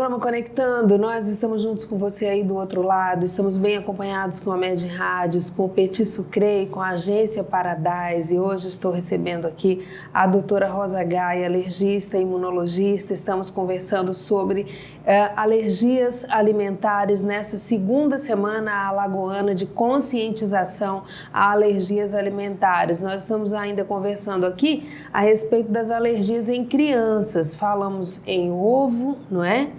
programa Conectando, nós estamos juntos com você aí do outro lado, estamos bem acompanhados com a Med Rádios, com o Petit Sucre, com a Agência Paradise, e hoje estou recebendo aqui a doutora Rosa Gaia, alergista e imunologista. Estamos conversando sobre alergias alimentares nessa segunda semana alagoana de conscientização a alergias alimentares. Nós estamos ainda conversando aqui a respeito das alergias em crianças, falamos em ovo, não é?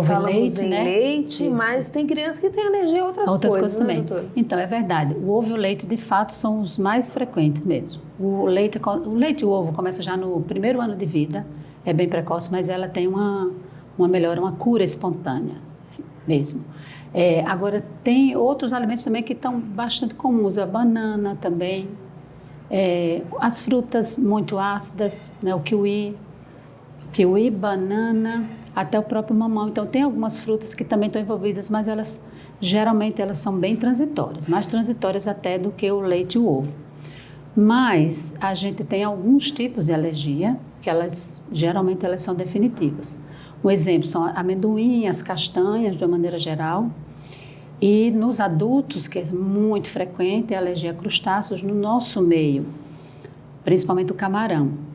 Falamos leite, em leite, isso. Mas tem crianças que têm alergia a outras coisas também. Né, doutora? Então, é verdade. O ovo e o leite, de fato, são os mais frequentes mesmo. O leite e o ovo começa já no primeiro ano de vida, é bem precoce, mas ela tem uma melhora, uma cura espontânea mesmo. Agora, tem outros alimentos também que estão bastante comuns, a banana também, as frutas muito ácidas, né, o kiwi, banana, até o próprio mamão. Então, tem algumas frutas que também estão envolvidas, mas geralmente elas são bem transitórias, mais transitórias até do que o leite e o ovo. Mas a gente tem alguns tipos de alergia que geralmente elas são definitivas. Um exemplo são amendoim, as castanhas, de uma maneira geral. E nos adultos, que é muito frequente, é a alergia a crustáceos no nosso meio, principalmente o camarão.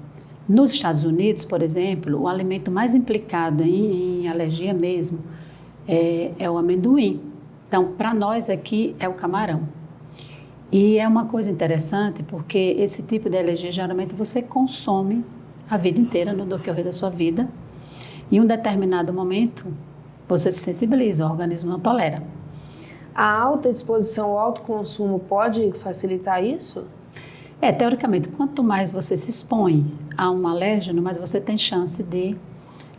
Nos Estados Unidos, por exemplo, o alimento mais implicado em alergia mesmo é o amendoim. Então, para nós aqui é o camarão. E é uma coisa interessante porque esse tipo de alergia geralmente você consome a vida inteira no decorrer da sua vida. Em um determinado momento, você se sensibiliza, o organismo não tolera. A alta exposição, o alto consumo pode facilitar isso? Teoricamente, quanto mais você se expõe a um alérgeno, mais você tem chance de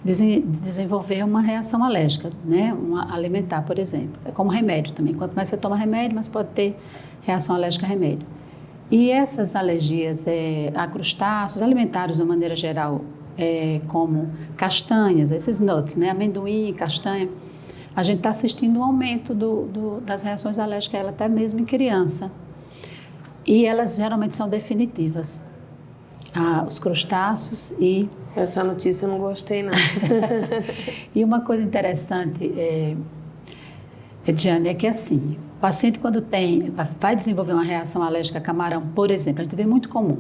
desenvolver uma reação alérgica, né? Uma alimentar, por exemplo. É como remédio também. Quanto mais você toma remédio, mais pode ter reação alérgica a remédio. E essas alergias a crustáceos, alimentares de uma maneira geral, como castanhas, esses nuts, né? Amendoim, castanha, a gente está assistindo um aumento das reações alérgicas, ela até mesmo em criança. E elas geralmente são definitivas. Os crustáceos e... Essa notícia eu não gostei, não. E uma coisa interessante, Ediane, é que assim, o paciente quando vai desenvolver uma reação alérgica a camarão, por exemplo, a gente vê muito comum.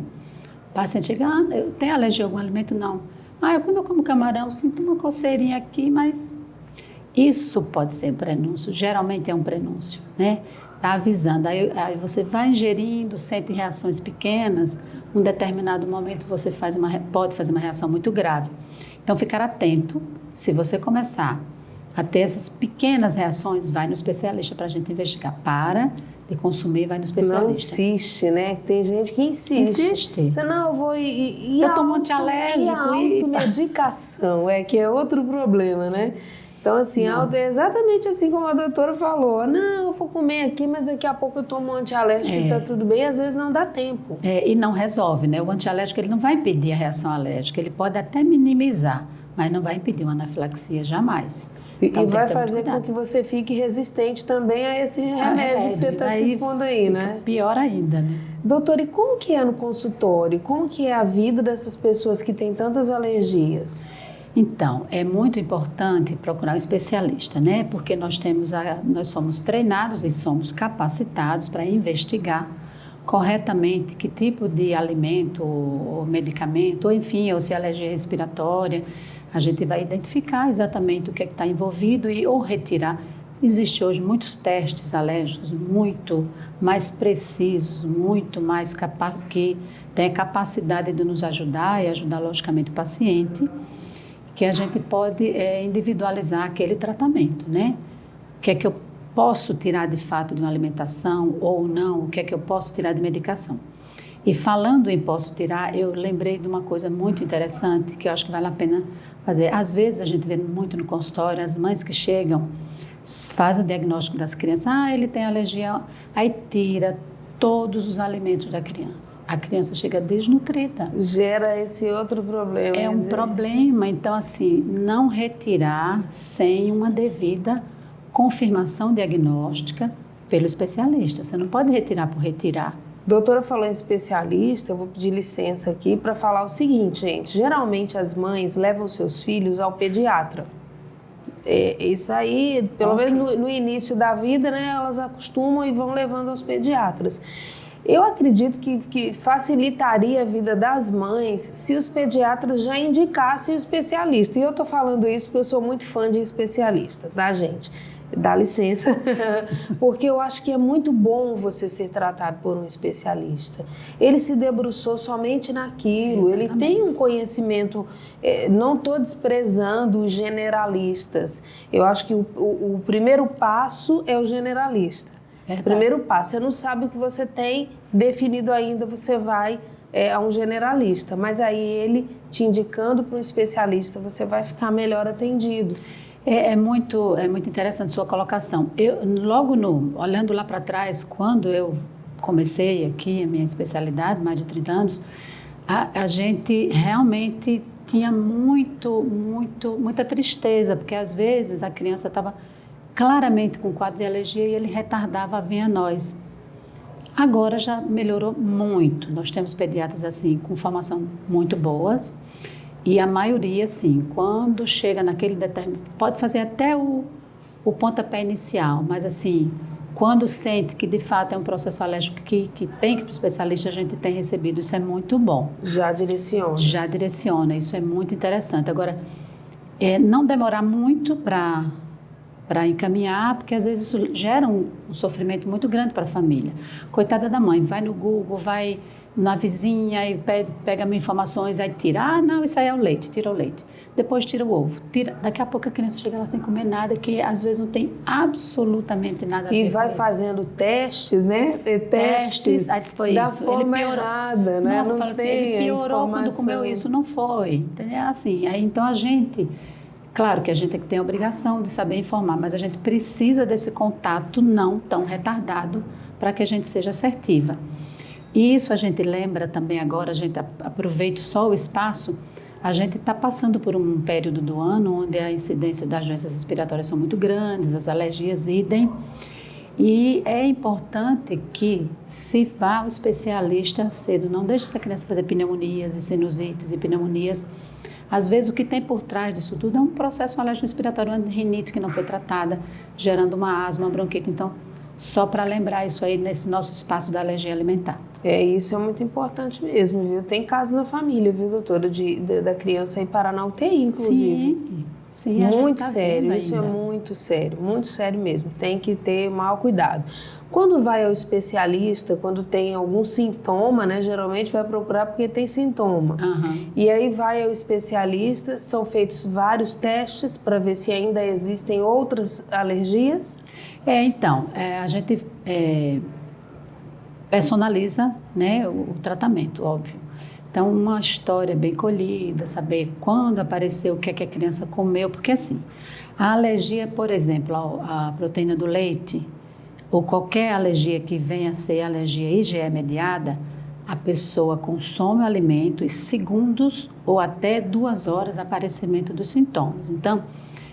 O paciente chega, eu tenho alergia a algum alimento? Não. Quando eu como camarão, sinto uma coceirinha aqui, mas... Isso pode ser um prenúncio, geralmente é um prenúncio, né? Está avisando, aí você vai ingerindo, sente reações pequenas, um determinado momento você pode fazer uma reação muito grave. Então, ficar atento, se você começar a ter essas pequenas reações, vai no especialista para a gente investigar. Para de consumir, vai no especialista. Não insiste, né? Tem gente que insiste. Insiste. Não, eu vou eu tomo antialérgico. E a automedicação, que é outro problema, né? Então, assim, é exatamente assim como a doutora falou. Não, eu vou comer aqui, mas daqui a pouco eu tomo um antialérgico e tá tudo bem. Às vezes não dá tempo. E não resolve, né? O antialérgico, ele não vai impedir a reação alérgica. Ele pode até minimizar, mas não vai impedir uma anafilaxia jamais. Então, e vai fazer com que você fique resistente também a esse remédio que você está se expondo aí, né? Pior ainda, né? Doutora, e como que é no consultório? Como que é a vida dessas pessoas que têm tantas alergias? Então, é muito importante procurar um especialista, né? Porque nós somos treinados e somos capacitados para investigar corretamente que tipo de alimento ou medicamento, ou enfim, ou se é alergia respiratória, a gente vai identificar exatamente o que está envolvido ou retirar. Existem hoje muitos testes alérgicos muito mais precisos, muito mais capazes, que têm a capacidade de nos ajudar e ajudar logicamente o paciente, que a gente pode individualizar aquele tratamento, né? O que é que eu posso tirar de fato de uma alimentação ou não, o que é que eu posso tirar de medicação. E falando em posso tirar, eu lembrei de uma coisa muito interessante que eu acho que vale a pena fazer. Às vezes a gente vê muito no consultório, as mães que chegam, fazem o diagnóstico das crianças, ele tem alergia, aí tira todos os alimentos da criança. A criança chega desnutrida. Gera esse outro problema. É um problema. Então, assim, não retirar sem uma devida confirmação diagnóstica pelo especialista. Você não pode retirar por retirar. Doutora falou em especialista, eu vou pedir licença aqui para falar o seguinte, gente. Geralmente as mães levam seus filhos ao pediatra. Isso aí, pelo menos no início da vida, né, elas acostumam e vão levando aos pediatras. Eu acredito que facilitaria a vida das mães se os pediatras já indicassem o especialista. E eu estou falando isso porque eu sou muito fã de especialista, tá, gente? Dá licença, porque eu acho que é muito bom você ser tratado por um especialista. Ele se debruçou somente naquilo, ele tem um conhecimento, não estou desprezando os generalistas. Eu acho que o primeiro passo é o generalista. Primeiro passo, você não sabe o que você tem definido ainda, você vai a um generalista, mas aí ele te indicando para um especialista, você vai ficar melhor atendido. É muito interessante sua colocação. Olhando lá para trás, quando eu comecei aqui a minha especialidade, mais de 30 anos, a gente realmente tinha muita tristeza, porque às vezes a criança estava claramente com quadro de alergia e ele retardava a vir a nós. Agora já melhorou muito. Nós temos pediatras assim com formação muito boas. E a maioria, sim, quando chega naquele determinado... Pode fazer até o pontapé inicial, mas assim, quando sente que de fato é um processo alérgico que tem que ir para o especialista, a gente tem recebido, isso é muito bom. Já direciona. Já direciona, isso é muito interessante. Agora, não demorar muito para encaminhar, porque às vezes isso gera um sofrimento muito grande para a família. Coitada da mãe, vai no Google, vai na vizinha e pega informações, aí tira, não, isso aí é o leite, tira o leite. Depois tira o ovo. Daqui a pouco a criança chega lá sem comer nada, que às vezes não tem absolutamente nada a ver com isso. E vai fazendo testes, né? Testes, aí foi da isso. forma errada, né? Nossa, não assim, ele piorou quando comeu isso, não foi. Entendeu? Assim, aí, então a gente... Claro que a gente tem a obrigação de saber informar, mas a gente precisa desse contato não tão retardado para que a gente seja assertiva. E isso a gente lembra também agora, a gente aproveita só o espaço, a gente está passando por um período do ano onde a incidência das doenças respiratórias são muito grandes, as alergias idem, e é importante que se vá ao especialista cedo, não deixe essa criança fazer pneumonias e sinusites e pneumonias. Às vezes o que tem por trás disso tudo é um processo alérgico respiratório, uma rinite que não foi tratada, gerando uma asma, uma bronquite. Então, só para lembrar isso aí nesse nosso espaço da alergia alimentar. Isso é muito importante mesmo, viu? Tem casos na família, viu, doutora, da criança ir parar na UTI, inclusive. Sim, muito sério, isso é muito sério mesmo. Tem que ter maior cuidado. Quando vai ao especialista, quando tem algum sintoma, né, geralmente vai procurar porque tem sintoma. E aí vai ao especialista, são feitos vários testes para ver se ainda existem outras alergias? Então, a gente personaliza, né, o tratamento, óbvio. Então, uma história bem colhida, saber quando apareceu, o que é que a criança comeu, porque assim, a alergia, por exemplo, à proteína do leite, ou qualquer alergia que venha a ser alergia IgE mediada, a pessoa consome o alimento e segundos ou até 2 horas aparecimento dos sintomas. Então,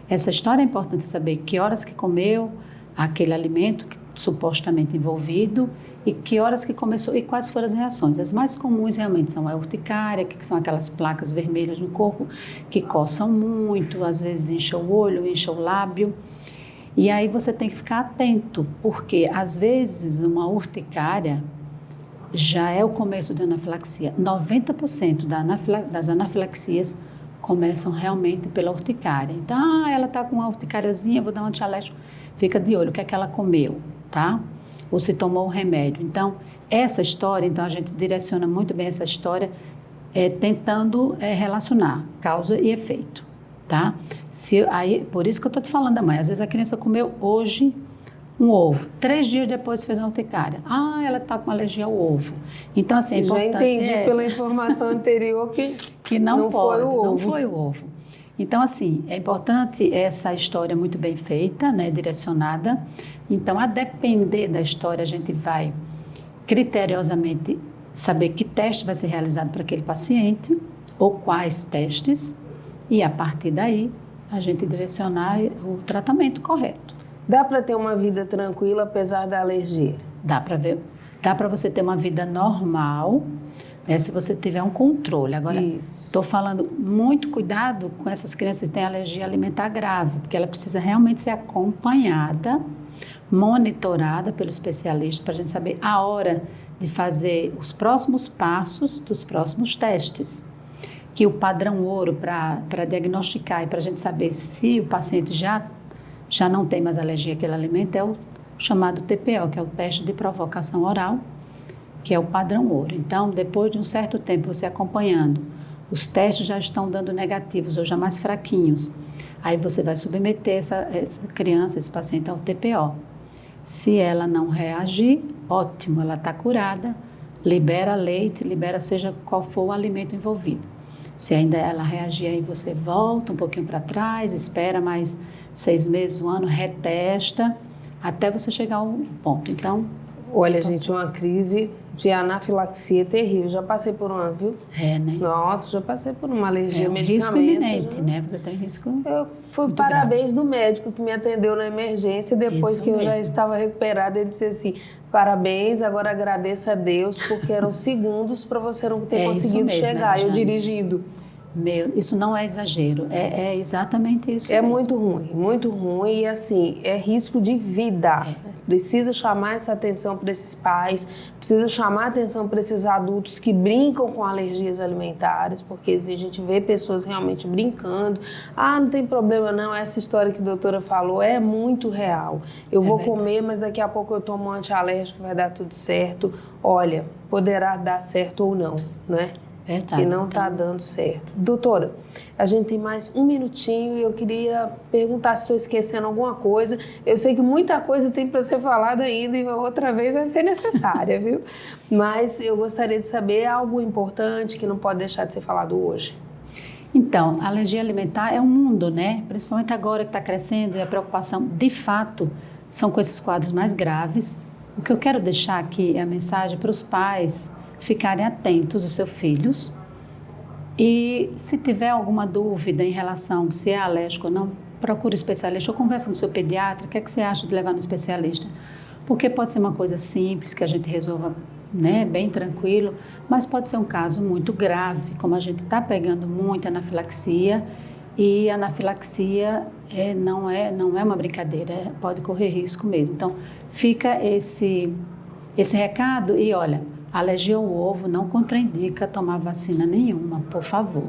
essa história é importante saber que horas que comeu aquele alimento supostamente envolvido e que horas que começou e quais foram as reações. As mais comuns realmente são a urticária, que são aquelas placas vermelhas no corpo que coçam muito, às vezes incha o olho, incha o lábio. E aí você tem que ficar atento, porque às vezes uma urticária já é o começo da anafilaxia. 90% das anafilaxias começam realmente pela urticária. Então, ela está com uma urticáriazinha, vou dar um antialérgico. Fica de olho, o que é que ela comeu, tá? Ou se tomou um remédio. Então, essa história, a gente direciona muito bem essa história, tentando relacionar causa e efeito, tá? Por isso que eu estou te falando da mãe. Às vezes a criança comeu hoje um ovo, 3 dias depois fez uma urticária. Ela está com alergia ao ovo. Então, assim, é importante... Já entendi pela informação anterior que não foi o ovo. Então, assim, é importante essa história muito bem feita, né, direcionada. Então, a depender da história, a gente vai criteriosamente saber que teste vai ser realizado para aquele paciente ou quais testes e, a partir daí, a gente direcionar o tratamento correto. Dá para ter uma vida tranquila apesar da alergia? Dá para ver. Dá para você ter uma vida normal, Se você tiver um controle. Agora, estou falando muito cuidado com essas crianças que têm alergia alimentar grave, porque ela precisa realmente ser acompanhada, monitorada pelo especialista, para a gente saber a hora de fazer os próximos passos dos próximos testes. Que o padrão ouro para diagnosticar e para a gente saber se o paciente já não tem mais alergia àquele alimento é o chamado TPO, que é o teste de provocação oral, que é o padrão ouro. Então, depois de um certo tempo você acompanhando, os testes já estão dando negativos ou já mais fraquinhos, aí você vai submeter essa criança, esse paciente ao TPO. Se ela não reagir, ótimo, ela está curada, libera leite, libera seja qual for o alimento envolvido. Se ainda ela reagir, aí você volta um pouquinho para trás, espera mais 6 meses, 1 ano, retesta, até você chegar ao ponto. Então, olha, gente, uma crise de anafilaxia terrível. Já passei por uma, viu? Né? Nossa, já passei por uma alergia a medicamento. Risco iminente, né? Você tem risco. Eu fui parabéns do médico que me atendeu na emergência. Depois que eu já estava recuperada, ele disse assim: parabéns, agora agradeça a Deus, porque eram segundos para você não ter conseguido chegar. Eu dirigindo. Isso não é exagero, é exatamente isso. É mesmo. Muito ruim e assim, é risco de vida. Precisa chamar essa atenção para esses pais, precisa chamar atenção para esses adultos que brincam com alergias alimentares, porque a gente vê pessoas realmente brincando. Ah, não tem problema não, essa história que a doutora falou é muito real. Eu vou comer, mas daqui a pouco eu tomo um antialérgico, vai dar tudo certo. Olha, poderá dar certo ou não, né? Que não está dando certo. Doutora, a gente tem mais 1 minutinho e eu queria perguntar se estou esquecendo alguma coisa. Eu sei que muita coisa tem para ser falada ainda e outra vez vai ser necessária, viu? Mas eu gostaria de saber algo importante que não pode deixar de ser falado hoje. Então, a alergia alimentar é um mundo, né? Principalmente agora que está crescendo e a preocupação, de fato, são com esses quadros mais graves. O que eu quero deixar aqui é a mensagem para os pais ficarem atentos aos seus filhos e se tiver alguma dúvida em relação se é alérgico ou não, procure um especialista ou conversa com o seu pediatra, o que é que você acha de levar no especialista? Porque pode ser uma coisa simples que a gente resolva, né, bem tranquilo, mas pode ser um caso muito grave, como a gente está pegando muita anafilaxia e a anafilaxia não é uma brincadeira, pode correr risco mesmo. Então, fica esse recado e olha, alergia ao ovo não contraindica tomar vacina nenhuma, por favor.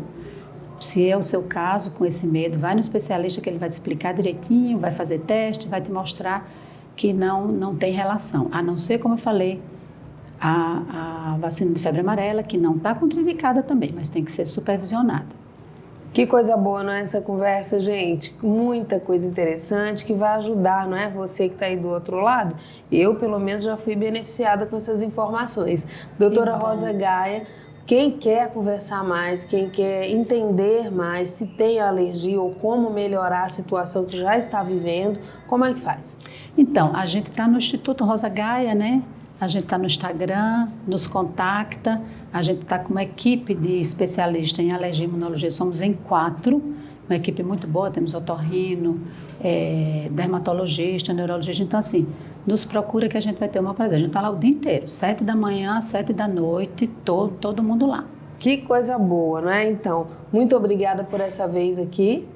Se é o seu caso, com esse medo, vai no especialista que ele vai te explicar direitinho, vai fazer teste, vai te mostrar que não tem relação. A não ser, como eu falei, a vacina de febre amarela, que não está contraindicada também, mas tem que ser supervisionada. Que coisa boa, não é, essa conversa, gente? Muita coisa interessante que vai ajudar, não é? Você que está aí do outro lado. Eu, pelo menos, já fui beneficiada com essas informações. Doutora Rosa Gaia, quem quer conversar mais, quem quer entender mais se tem alergia ou como melhorar a situação que já está vivendo, como é que faz? Então, a gente está no Instituto Rosa Gaia, né? A gente está no Instagram, nos contacta, a gente está com uma equipe de especialistas em alergia e imunologia, somos em 4, uma equipe muito boa, temos otorrino, dermatologista, neurologista, então assim, nos procura que a gente vai ter o maior prazer. A gente está lá o dia inteiro, 7 da manhã, 7 da noite, todo mundo lá. Que coisa boa, não é? Então, muito obrigada por essa vez aqui.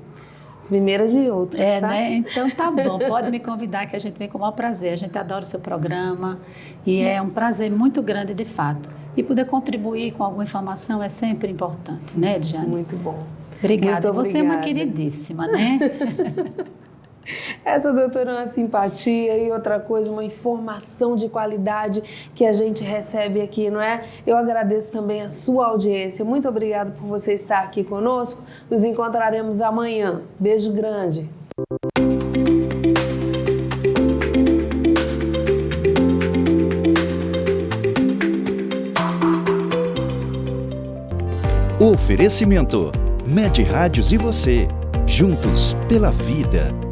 Primeira de outras, tá? Né? Então tá bom, pode me convidar que a gente vem com o maior prazer. A gente adora o seu programa e é um prazer muito grande de fato. E poder contribuir com alguma informação é sempre importante, né, Edjane? Muito bom. Obrigada. Você é uma queridíssima, né? Essa doutora é uma simpatia e outra coisa, uma informação de qualidade que a gente recebe aqui, não é? Eu agradeço também a sua audiência. Muito obrigada por você estar aqui conosco. Nos encontraremos amanhã. Beijo grande. Oferecimento: Med Rádios e você, juntos pela vida.